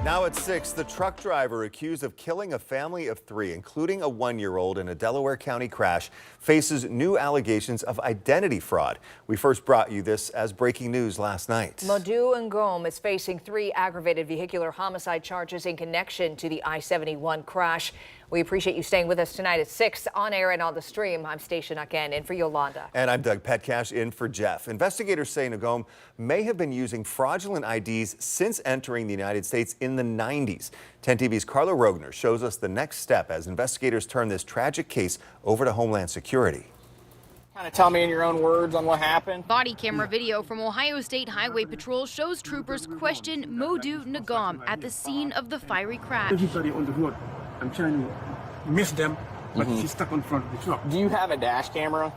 Now at 6, the truck driver accused of killing a family of 3, including a 1-year-old in a Delaware County crash, faces new allegations of identity fraud. We first brought you this as breaking news last night. Modou Ngom is facing 3 aggravated vehicular homicide charges in connection to the I-71 crash. We appreciate you staying with us tonight at 6 on air and on the stream. I'm Stacia Nucken in for Yolanda. And I'm Doug Petcash in for Jeff. Investigators say Ngom may have been using fraudulent IDs since entering the United States in the 90s. 10 TV's Carla Rogner shows us the next step as investigators turn this tragic case over to Homeland Security. Kind of tell me in your own words on what happened. Body camera video from Ohio State Highway Patrol shows troopers question Modou Ngom at the scene of the fiery crash. Everybody on the road. I'm trying to miss them, but she's stuck in front of the truck. Do you have a dash camera?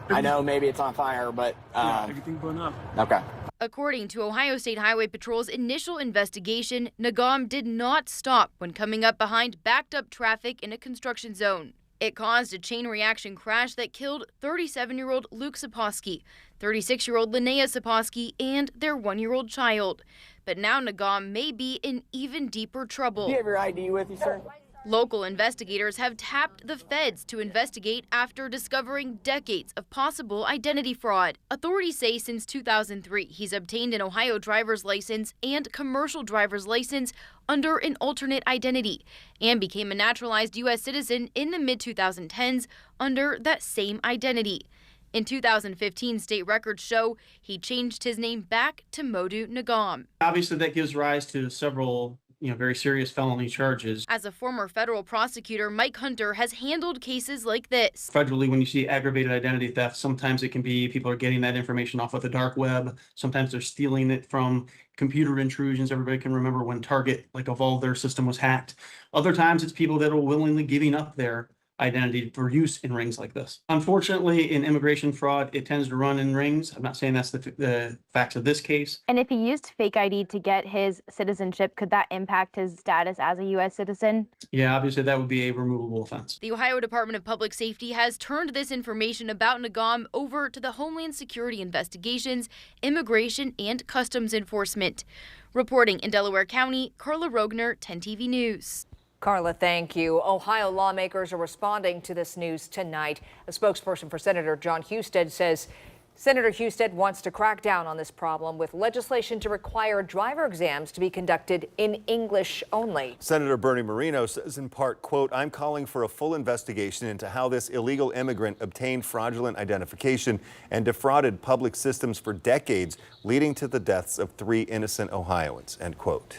I know maybe it's on fire, but yeah, everything burned up. Okay. According to Ohio State Highway Patrol's initial investigation, Ngom did not stop when coming up behind backed-up traffic in a construction zone. It caused a chain reaction crash that killed 37-year-old Luke Saposky, 36-year-old Linnea Saposky, and their 1-year-old child. But now Ngom may be in even deeper trouble. Do you have your ID with you, sir? Local investigators have tapped the feds to investigate after discovering decades of possible identity fraud. Authorities say since 2003, he's obtained an Ohio driver's license and commercial driver's license under an alternate identity and became a naturalized U.S. citizen in the mid-2010s under that same identity. In 2015, state records show he changed his name back to Modou Ngom. Obviously, that gives rise to several very serious felony charges. As a former federal prosecutor, Mike Hunter has handled cases like this. Federally, when you see aggravated identity theft, sometimes it can be people are getting that information off of the dark web. Sometimes they're stealing it from computer intrusions. Everybody can remember when Target, of all their system was hacked. Other times it's people that are willingly giving up their identity for use in rings like this. Unfortunately, in immigration fraud, it tends to run in rings. I'm not saying that's the facts of this case. And if he used fake ID to get his citizenship, could that impact his status as a U.S. citizen? Yeah, obviously that would be a removable offense. The Ohio Department of Public Safety has turned this information about Ngom over to the Homeland Security Investigations, Immigration, and Customs Enforcement. Reporting in Delaware County, Carla Rogner, 10 TV News. Carla, thank you. Ohio lawmakers are responding to this news tonight. A spokesperson for Senator John Husted says Senator Husted wants to crack down on this problem with legislation to require driver exams to be conducted in English only. Senator Bernie Moreno says in part, quote, "I'm calling for a full investigation into how this illegal immigrant obtained fraudulent identification and defrauded public systems for decades, leading to the deaths of 3 innocent Ohioans," end quote.